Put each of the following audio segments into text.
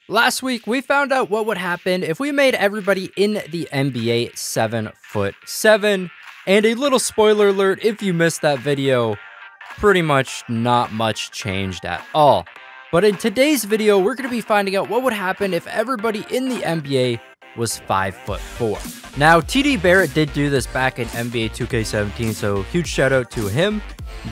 Last week, we found out what would happen if we made everybody in the NBA 7'7", and a little spoiler alert, if you missed that video, pretty much not much changed at all. But in today's video, we're going to be finding out what would happen if everybody in the NBA was 5'4". Now, TD Barrett did do this back in NBA 2K17, so huge shout out to him.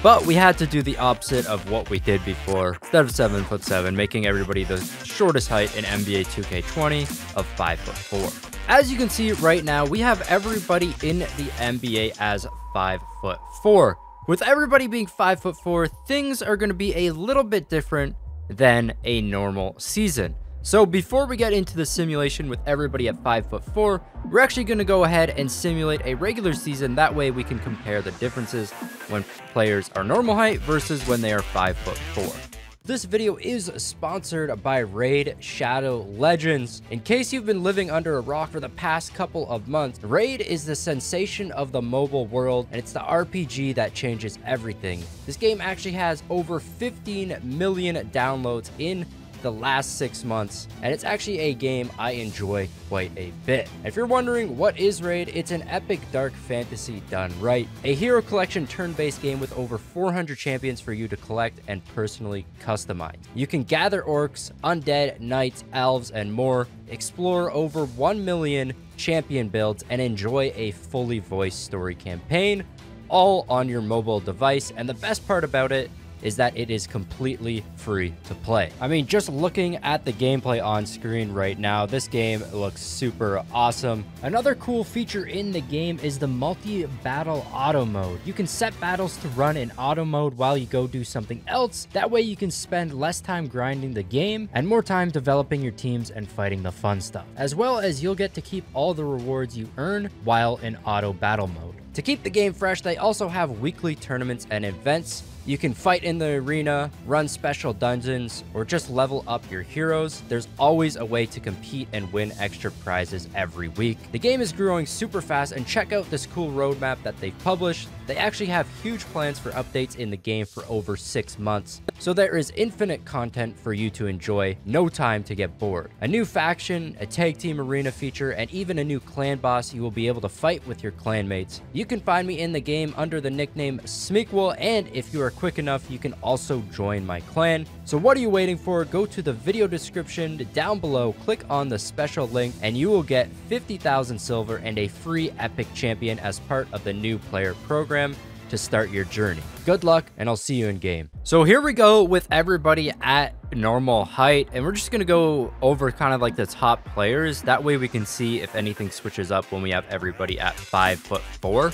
But we had to do the opposite of what we did before. Instead of 7'7", making everybody the shortest height in NBA 2K20 of 5'4". As you can see right now, we have everybody in the NBA as 5'4". With everybody being 5'4", things are going to be a little bit different than a normal season. So before we get into the simulation with everybody at 5'4", we're actually going to go ahead and simulate a regular season. That way we can compare the differences when players are normal height versus when they are 5'4". This video is sponsored by Raid Shadow Legends. In case you've been living under a rock for the past couple of months, Raid is the sensation of the mobile world, and it's the RPG that changes everything. This game actually has over 15 million downloads in the last 6 months, and it's actually a game I enjoy quite a bit. If you're wondering what is Raid, it's an epic dark fantasy done right. A hero collection turn-based game with over 400 champions for you to collect and personally customize. You can gather orcs, undead, knights, elves, and more, explore over 1 million champion builds, and enjoy a fully voiced story campaign, all on your mobile device. And the best part about it is that it is completely free to play. I mean, just looking at the gameplay on screen right now, this game looks super awesome. Another cool feature in the game is the multi-battle auto mode. You can set battles to run in auto mode while you go do something else. That way you can spend less time grinding the game and more time developing your teams and fighting the fun stuff. As well as you'll get to keep all the rewards you earn while in auto battle mode. To keep the game fresh, they also have weekly tournaments and events. You can fight in the arena, run special dungeons, or just level up your heroes. There's always a way to compete and win extra prizes every week. The game is growing super fast, and check out this cool roadmap that they've published. They actually have huge plans for updates in the game for over 6 months. So there is infinite content for you to enjoy, no time to get bored. A new faction, a tag team arena feature, and even a new clan boss you will be able to fight with your clanmates. You can find me in the game under the nickname Smequle, and if you are quick enough, you can also join my clan. So what are you waiting for? Go to the video description down below, click on the special link, and you will get 50,000 silver and a free epic champion as part of the new player program to start your journey. Good luck, and I'll see you in game. So here we go with everybody at normal height, and we're just gonna go over kind of like the top players. That way we can see if anything switches up when we have everybody at 5'4".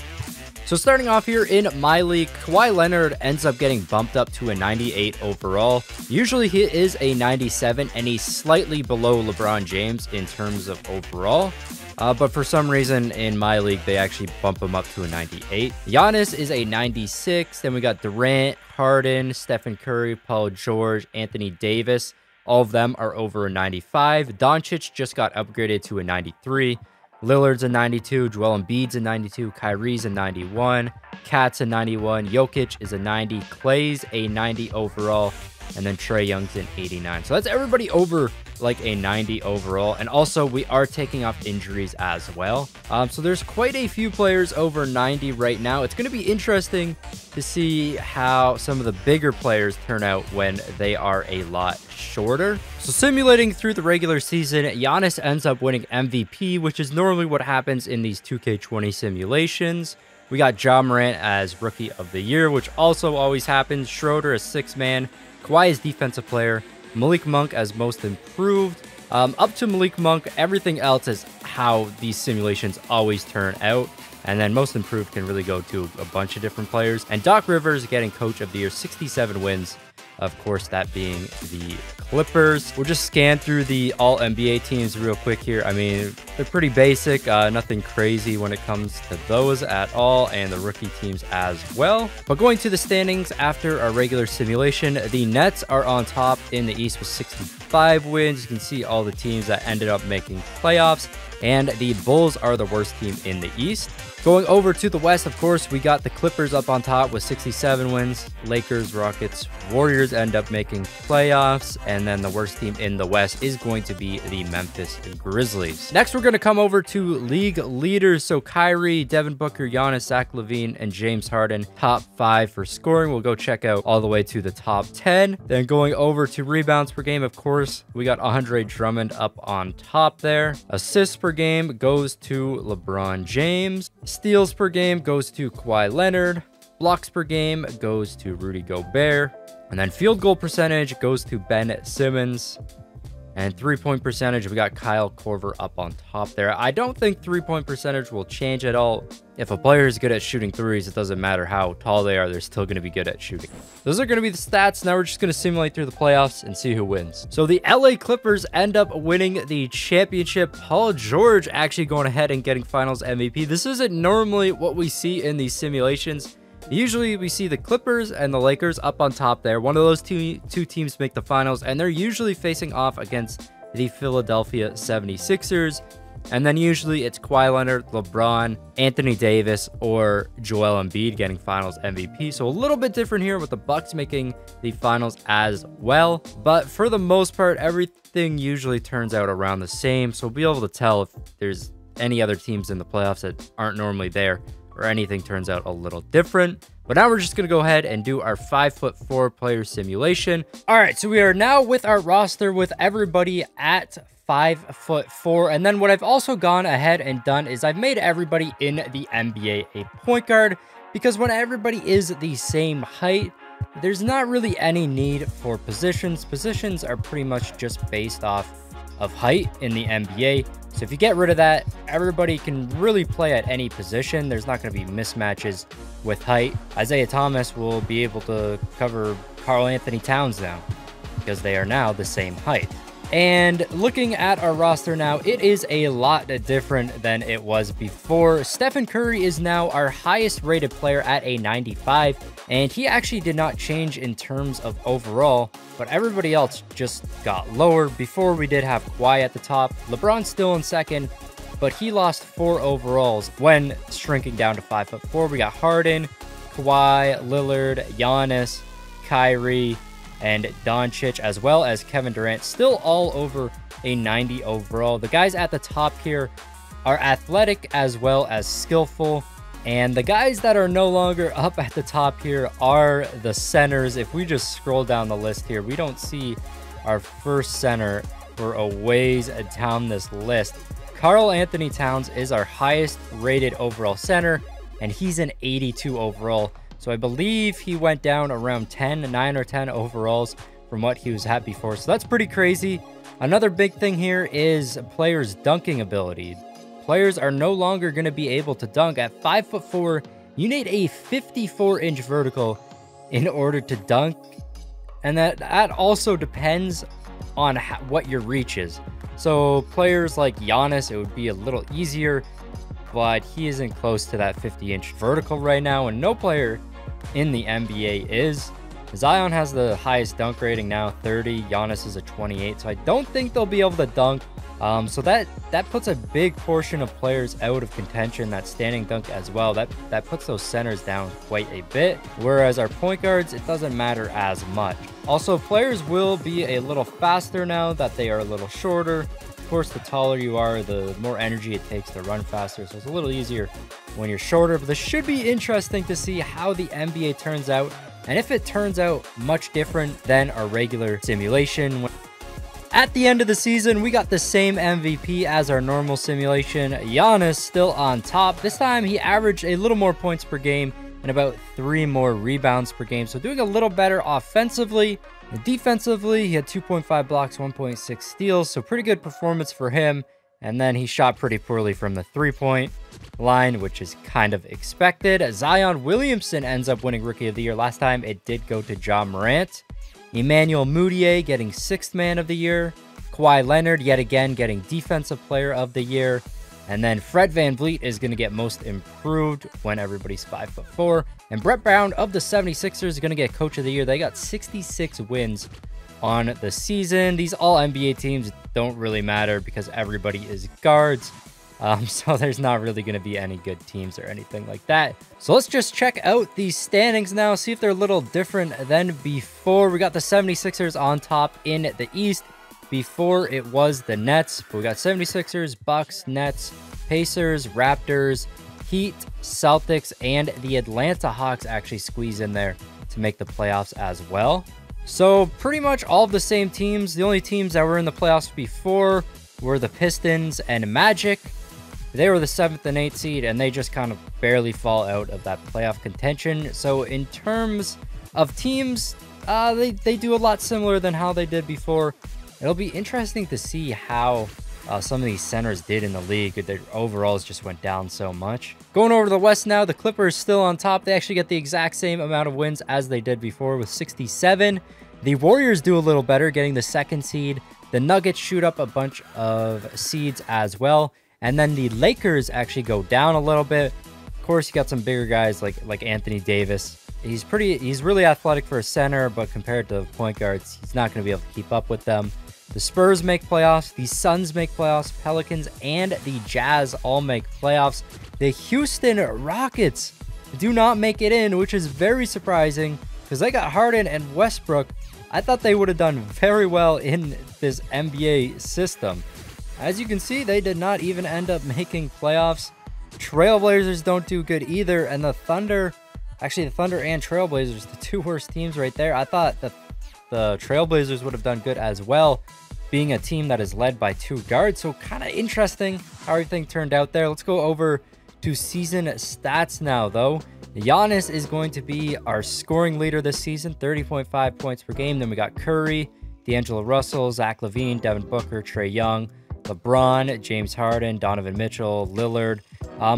So starting off here in my league, Kawhi Leonard ends up getting bumped up to a 98 overall. Usually he is a 97, and he's slightly below LeBron James in terms of overall. But for some reason in my league, they actually bump him up to a 98. Giannis is a 96. Then we got Durant, Harden, Stephen Curry, Paul George, Anthony Davis. All of them are over a 95. Doncic just got upgraded to a 93. Lillard's a 92, Joel Embiid's a 92, Kyrie's a 91, Cat's a 91, Jokic is a 90, Clay's a 90 overall, and then Trae Young's an 89. So that's everybody over like a 90 overall, and also we are taking off injuries as well. So there's quite a few players over 90 right now. It's going to be interesting to see how some of the bigger players turn out when they are a lot shorter. So simulating through the regular season, Giannis ends up winning MVP, which is normally what happens in these 2K20 simulations. We got Ja Morant as Rookie of the Year, which also always happens. Schroeder as 6th man. Kawhi as Defensive Player. Malik Monk as Most Improved. Up to Malik Monk, everything else is how these simulations always turn out. And then Most Improved can really go to a bunch of different players. And Doc Rivers getting Coach of the Year, 67 wins. Of course, that being the Clippers. We'll just scan through the all-NBA teams real quick here. I mean, they're pretty basic, nothing crazy when it comes to those at all, and the rookie teams as well. But going to the standings after our regular simulation, the Nets are on top in the East with 65 wins. You can see all the teams that ended up making playoffs. and the Bulls are the worst team in the East. Going over to the West, of course, we got the Clippers up on top with 67 wins. Lakers, Rockets, Warriors end up making playoffs. And then the worst team in the West is going to be the Memphis Grizzlies. Next, we're going to come over to league leaders. So Kyrie, Devin Booker, Giannis, Zach LaVine, and James Harden, top 5 for scoring. We'll go check out all the way to the top 10. Then going over to rebounds per game, of course, we got Andre Drummond up on top there. Assists per game goes to LeBron James. Steals per game goes to Kawhi Leonard. Blocks per game goes to Rudy Gobert. And then field goal percentage goes to Ben Simmons. And three-point percentage, we got Kyle Korver up on top there. I don't think three-point percentage will change at all. If a player is good at shooting threes, it doesn't matter how tall they are, they're still going to be good at shooting. Those are going to be the stats. Now we're just going to simulate through the playoffs and see who wins. So the LA Clippers end up winning the championship. Paul George actually going ahead and getting finals MVP. This isn't normally what we see in these simulations. Usually we see the Clippers and the Lakers up on top there. One of those two teams make the finals, and they're usually facing off against the Philadelphia 76ers. And then usually it's Kawhi Leonard, LeBron, Anthony Davis, or Joel Embiid getting finals MVP. So a little bit different here with the Bucks making the finals as well. But for the most part, everything usually turns out around the same. So we'll be able to tell if there's any other teams in the playoffs that aren't normally there, or anything turns out a little different. But now we're just going to go ahead and do our 5'4" player simulation. All right, so we are now with our roster with everybody at 5'4". And then what I've also gone ahead and done is I've made everybody in the NBA a point guard, because when everybody is the same height, there's not really any need for positions. Positions are pretty much just based off of height in the NBA. So if you get rid of that, everybody can really play at any position. There's not going to be mismatches with height. Isaiah Thomas will be able to cover Karl Anthony Towns now, because they are now the same height. And looking at our roster now, it is a lot different than it was before. Stephen Curry is now our highest rated player at a 95, and he actually did not change in terms of overall, but everybody else just got lower. Before, we did have Kawhi at the top, LeBron still in second, but he lost 4 overalls when shrinking down to 5'4". We got Harden, Kawhi, Lillard, Giannis, Kyrie, and Doncic, as well as Kevin Durant, still all over a 90 overall. The guys at the top here are athletic as well as skillful, and the guys that are no longer up at the top here are the centers. If we just scroll down the list here, we don't see our first center for a ways down this list. Karl Anthony Towns is our highest rated overall center, and he's an 82 overall. So I believe he went down around 9 or 10 overalls from what he was at before. So that's pretty crazy. Another big thing here is players' dunking ability. Players are no longer going to be able to dunk. At 5'4", you need a 54-inch vertical in order to dunk. And that also depends on what your reach is. So players like Giannis, it would be a little easier, but he isn't close to that 50-inch vertical right now, and no player in the NBA is. Zion has the highest dunk rating now, 30. Giannis is a 28, so I don't think they'll be able to dunk. So that puts a big portion of players out of contention. That standing dunk as well, that puts those centers down quite a bit, whereas our point guards, it doesn't matter as much. Also, players will be a little faster now that they are a little shorter. Of course, the taller you are, the more energy it takes to run faster, so it's a little easier when you're shorter. But this should be interesting to see how the NBA turns out, and if it turns out much different than our regular simulation. At the end of the season, we got the same MVP as our normal simulation. Giannis still on top. This time he averaged a little more points per game and about 3 more rebounds per game, so doing a little better offensively. Defensively, he had 2.5 blocks, 1.6 steals, so pretty good performance for him. And then he shot pretty poorly from the 3-point line, which is kind of expected. Zion Williamson ends up winning Rookie of the Year. Last time it did go to Ja Morant. Emmanuel Mudiay getting 6th Man of the Year. Kawhi Leonard yet again getting Defensive Player of the Year. And then Fred VanVleet is going to get Most Improved when everybody's 5'4". And Brett Brown of the 76ers is going to get Coach of the Year. They got 66 wins on the season. These all NBA teams don't really matter because everybody is guards. So there's not really going to be any good teams or anything like that. So let's just check out these standings now, see if they're a little different than before. We got the 76ers on top in the East. Before it was the Nets, but we got 76ers, Bucks, Nets, Pacers, Raptors, Heat, Celtics, and the Atlanta Hawks actually squeeze in there to make the playoffs as well. So pretty much all of the same teams. The only teams that were in the playoffs before were the Pistons and Magic. They were the 7th and 8th seed, and they just kind of barely fall out of that playoff contention. So in terms of teams, they do a lot similar than how they did before. It'll be interesting to see how some of these centers did in the league. Their overalls just went down so much. Going over to the West now, the Clippers still on top. They actually get the exact same amount of wins as they did before with 67. The Warriors do a little better, getting the 2nd seed. The Nuggets shoot up a bunch of seeds as well. And then the Lakers actually go down a little bit. Of course, you got some bigger guys like Anthony Davis. He's really athletic for a center, but compared to point guards, he's not going to be able to keep up with them. The Spurs make playoffs, the Suns make playoffs, Pelicans and the Jazz all make playoffs. The Houston Rockets do not make it in, which is very surprising because they got Harden and Westbrook. I thought they would have done very well in this NBA system. As you can see, they did not even end up making playoffs. Trailblazers don't do good either, and the Thunder, actually the Thunder and Trailblazers, the two worst teams right there. I thought that the Trailblazers would have done good as well, being a team that is led by 2 guards. So kind of interesting how everything turned out there. Let's go over to season stats now, though. Giannis is going to be our scoring leader this season, 30.5 points per game. Then we got Curry, D'Angelo Russell, Zach LaVine, Devin Booker, Trae Young, LeBron, James Harden, Donovan Mitchell, Lillard.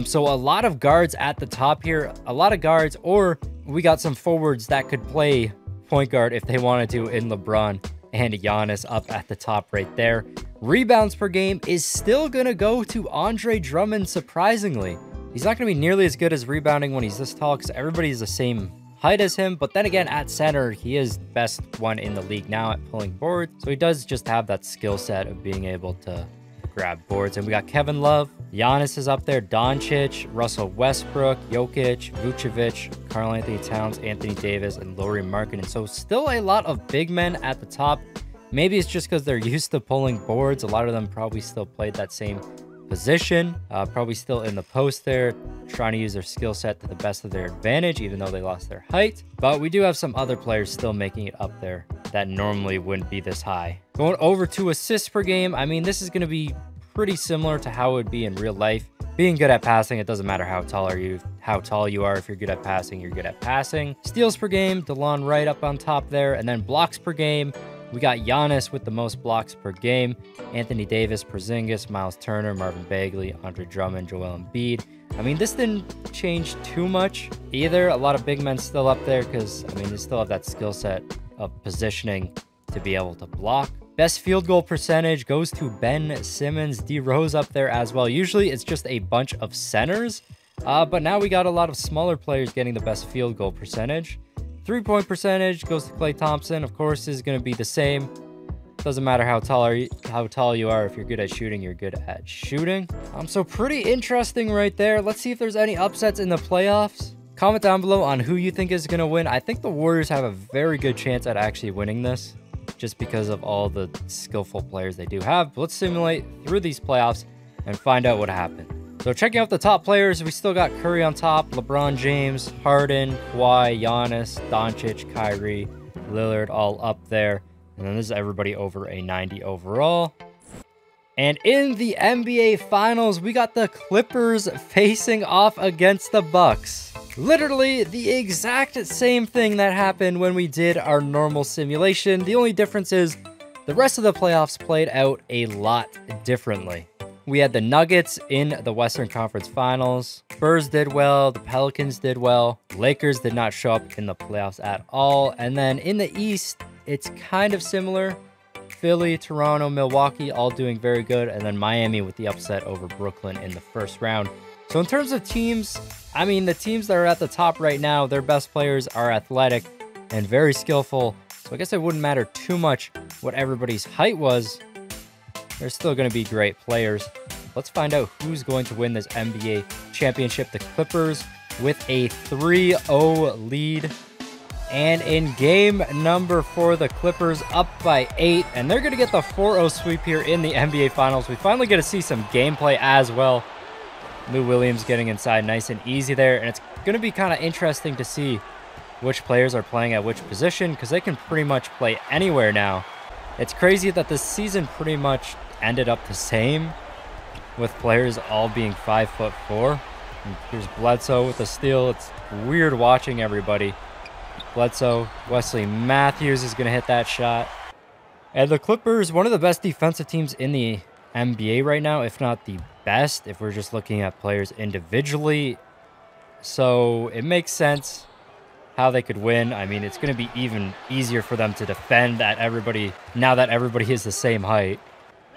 So a lot of guards at the top here, a lot of guards, or we got some forwards that could play point guard if they wanted to in LeBron and Giannis up at the top right there. Rebounds per game is still going to go to Andre Drummond, surprisingly. He's not going to be nearly as good as rebounding when he's this tall because everybody's the same height as him. But then again, at center, he is best one in the league now at pulling boards. So he does just have that skill set of being able to grab boards. And we got Kevin Love. Giannis is up there. Doncic, Russell Westbrook, Jokic, Vucevic, Karl-Anthony Towns, Anthony Davis, and Lauri Markkanen. So still a lot of big men at the top. Maybe it's just because they're used to pulling boards. A lot of them probably still played that same position, probably still in the post there, trying to use their skill set to the best of their advantage, even though they lost their height. But we do have some other players still making it up there that normally wouldn't be this high. Going over to assists per game, I mean, this is going to be pretty similar to how it would be in real life. Being good at passing, it doesn't matter how tall you are. If you're good at passing, you're good at passing. Steals per game, DeLon Wright up on top there, and then blocks per game. We got Giannis with the most blocks per game, Anthony Davis, Porzingis, Miles Turner, Marvin Bagley, Andre Drummond, Joel Embiid. I mean, this didn't change too much either. A lot of big men still up there because, I mean, they still have that skill set of positioning to be able to block. Best field goal percentage goes to Ben Simmons. D Rose up there as well. Usually it's just a bunch of centers, but now we got a lot of smaller players getting the best field goal percentage. 3-point percentage goes to Klay Thompson. Of course, is going to be the same. Doesn't matter how tall you are. If you're good at shooting, you're good at shooting. So pretty interesting right there. Let's see if there's any upsets in the playoffs. Comment down below on who you think is going to win. I think the Warriors have a very good chance at actually winning this, just because of all the skillful players they do have. But let's simulate through these playoffs and find out what happened. So checking out the top players, we still got Curry on top, LeBron James, Harden, Kawhi, Giannis, Doncic, Kyrie, Lillard all up there. And then this is everybody over a 90 overall. And in the NBA Finals, we got the Clippers facing off against the Bucks. Literally the exact same thing that happened when we did our normal simulation. The only difference is the rest of the playoffs played out a lot differently. We had the Nuggets in the Western Conference Finals. Spurs did well. The Pelicans did well. Lakers did not show up in the playoffs at all. And then in the East, it's kind of similar. Philly, Toronto, Milwaukee, all doing very good. And then Miami with the upset over Brooklyn in the first round. So in terms of teams, I mean, the teams that are at the top right now, their best players are athletic and very skillful. So I guess it wouldn't matter too much what everybody's height was. They're still going to be great players. Let's find out who's going to win this NBA championship. The Clippers with a 3-0 lead. And in game number 4, the Clippers up by 8. And they're going to get the 4-0 sweep here in the NBA Finals. We finally get to see some gameplay as well. Lou Williams getting inside nice and easy there. And it's going to be kind of interesting to see which players are playing at which position, because they can pretty much play anywhere now. It's crazy that this season pretty much ended up the same, with players all being 5'4". And here's Bledsoe with the steal. It's weird watching everybody. Bledsoe, Wesley Matthews is going to hit that shot. And the Clippers, one of the best defensive teams in the NBA right now, if not the best, if we're just looking at players individually. So it makes sense how they could win. I mean, it's going to be even easier for them to defend at everybody now that everybody is the same height.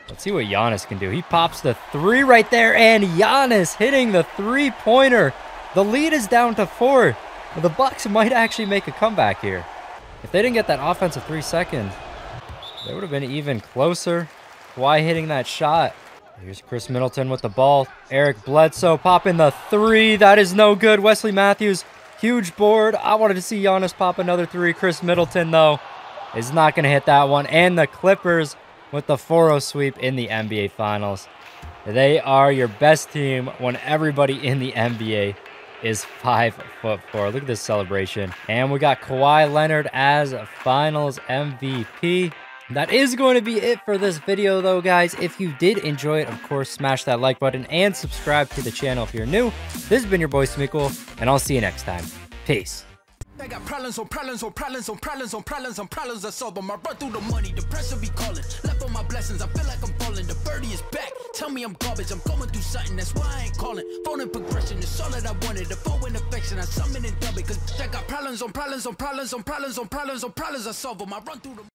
Let's see what Giannis can do. He pops the 3 right there, and Giannis hitting the 3-pointer. The lead is down to 4. The Bucks might actually make a comeback here. If they didn't get that offensive 3 seconds, they would have been even closer. Kawhi hitting that shot. Here's Chris Middleton with the ball. Eric Bledsoe popping the 3. That is no good. Wesley Matthews, huge board. I wanted to see Giannis pop another 3. Chris Middleton, though, is not going to hit that one. And the Clippers with the 4-0 sweep in the NBA Finals. They are your best team when everybody in the NBA is 5'4". Look at this celebration. And we got Kawhi Leonard as Finals MVP. That is going to be it for this video, though, guys. If you did enjoy it, of course, smash that like button and subscribe to the channel if you're new. This has been your boy Smequle, and I'll see you next time. Peace. I got problems on problems on problems on problems on problems on problems I solve them. I run through the money, the pressure be calling. Left on my blessings, I feel like I'm falling. The birdie is back, tell me I'm garbage. I'm going through something, that's why I ain't calling. Phone and progression, it's all that I wanted. The phone in affection, I summon and dub it. Cause I got problems on problems on problems on problems on problems on problems I solve them. I run through the